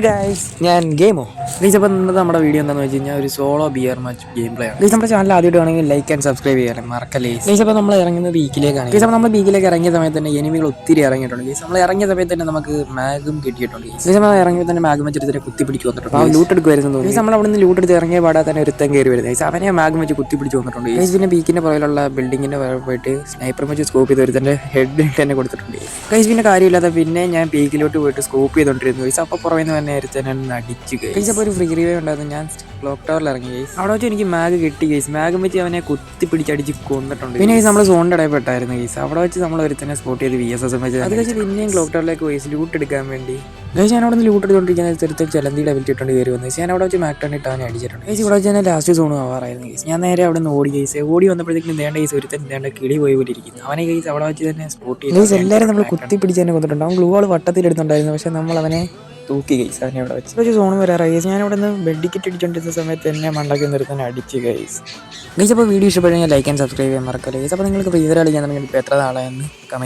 Guys ഞാൻ ഗെയിമോ guys. അപ്പോൾ ഇന്നത്തെ നമ്മുടെ വീഡിയോ എന്താണെന്ന് വെച്ച് കഴിഞ്ഞാൽ ഒരു സോളോ ബിയർ മാച്ച് ഗെയിം പ്ലേ ആണ് ഗൈസ്. നമ്മുടെ ചാനൽ ആദ്യമായിട്ട് വേണമെങ്കിൽ ലൈക്ക് ആൻഡ് സബ്സ്ക്രൈബ് ചെയ്യാൻ മറക്കല്ലേ ഗൈസ്. അപ്പോൾ നമ്മൾ ഇറങ്ങുന്നത് വീക്കിലേക്കാണ് ഗൈസ്. അപ്പോൾ നമ്മൾ വീക്കിലേക്ക് ഇറങ്ങിയ സമയത്ത് തന്നെ എനിമികൾ ഒത്തിരി ഇറങ്ങിയിട്ടുണ്ട് ഗൈസ്. നമ്മൾ ഇറങ്ങിയ സമയത്ത് തന്നെ നമുക്ക് മാഗും കിട്ടിയിട്ടുണ്ട് ഗൈസ്. നമ്മൾ ഇറങ്ങിയപ്പോൾ തന്നെ മാഗും വെച്ചിട്ട് കുത്തിപ്പിടിച്ച് വന്നിട്ടുണ്ട്. ആ ലൂട്ട് എടുക്കുമായിരുന്നു ഗൈസ്. നമ്മൾ അവിടെ നിന്ന് ലൂട്ട് എടുത്ത് ഇറങ്ങിയ പാടാ തന്നെ ഒരുത്തൻ കയറി വരുന്നത് ഗൈസ്. അവനെ മാഗും വെച്ച് കുത്തിപ്പിടിച്ച് വന്നിട്ടുണ്ട് ഗൈസ്. പിന്നെ ബീക്കിന്റെ പുറകിലുള്ള ബിൽഡിങ്ങിന്റെ പോയിട്ട് സ്നൈപ്പർ വെച്ച് സ്കോപ്പ് ചെയ്ത് ഒരുത്തന്റെ ഹെഡ് തന്നെ കൊടുത്തിട്ടുണ്ട് ഗൈസ്. പിന്നെ കാര്യമില്ലാതെ പിന്നെ ഞാൻ പീക്കിലോട്ട് പോയിട്ട് സ്കോപ്പ് ചെയ്തോണ്ടിരുന്നു ഗൈസ്. അപ്പോൾ പുറമെ നിന്ന് തന്നെ അടിച്ചു ഗൈസ്. അപ്പോൾ ഒരു ഫ്രീ റിവേ ഉണ്ടായിരുന്നു. ഞാൻ ക്ലോക്ക് ടവറിൽ ഇറങ്ങി ഗൈസ്. അവിടെ വെച്ച് എനിക്ക് മാഗ് കിട്ടി ഗൈസ്. മാഗും വെച്ച് അവനെ കുത്തി പിടിച്ചടിച്ച് കൊന്നിട്ടുണ്ട്. പിന്നെ നമ്മൾ സോണിന്റെ ഇടയിൽപ്പെട്ടായിരുന്നു ഗൈസ്. അവിടെ വെച്ച് നമ്മൾ ഒരുത്തന്നെ സ്പോട്ട് ചെയ്ത് VSS വെച്ച് അത് വെച്ച് പിന്നെയും ക്ലോക്ക് ടവറിലേക്ക് ഗൈസ് ലൂട്ട് എടുക്കാൻ വേണ്ടി ഗൈസ്. ഞാൻ അവിടെ നിന്ന് ലൂട്ട് എടുത്തോണ്ടിരിക്കുന്ന സ്ഥലത്തിൽ ചിലന്തി ലെവൽ ഇട്ടുകൊണ്ട് കയറി വന്നു ഗൈസ്. ഞാൻ അവിടെ വെച്ച് മാക്ടൺ ഇട്ട് അവനെ അടിച്ചിട്ടുണ്ട് ഗൈസ്. ഇവിടെ വെച്ച് തന്നെ ലാസ്റ്റ് സോൺ ആവാറായിരുന്നു ഗൈസ്. ഞാൻ നേരെ അവിടെ നിന്ന് ഓടി ഗൈസ്. ഓടി വന്നപ്പോഴത്തേക്കും നേണ്ട ഗൈസ് ഒരുത്തൻ നേണ്ട കിളി പോയി പോലെ ഇരിക്കുന്നു. അവനെ ഗൈസ് അവിടെ വെച്ച് തന്നെ സ്പോട്ട് ചെയ്ത് ഗൈസ്. എല്ലാവരും നമ്മൾ കുത്തി പിടിച്ച് തന്നെ കൊന്നിട്ടുണ്ട്. അവൻ ഗ്ലൂ വാൾ വട്ടത്തിൽ എടുത്തുണ്ടായിരുന്നു. പക്ഷെ നമ്മൾ അവനെ തൂക്കി ഗൈസ്. അവനെ അവിടെ വെച്ച് സോൺ വരാറായി ഗൈസ്. ഞാൻ അവിടെ നിന്ന് ബെഡിക്കറ്റ് അടിച്ചുകൊണ്ടിരുന്ന സമയത്ത് എന്നെ മണ്ടാക്കി നിർത്താൻ അടിച്ച് ഗൈസ്. ഗൈസ് അപ്പോൾ വീഡിയോ ഇഷ്ടപ്പെടുകയാണെങ്കിൽ ലൈക്ക് ആൻഡ് സബ്സ്ക്രൈബ് ചെയ്യാൻ മറക്കല്ലേ ഗൈസ്. അപ്പോൾ നിങ്ങൾക്ക് ഫ്രീ ഫയർ കളിക്കാൻ തുടങ്ങി ഇപ്പോൾ എത്ര നാളായെന്ന് കമൻറ്റ്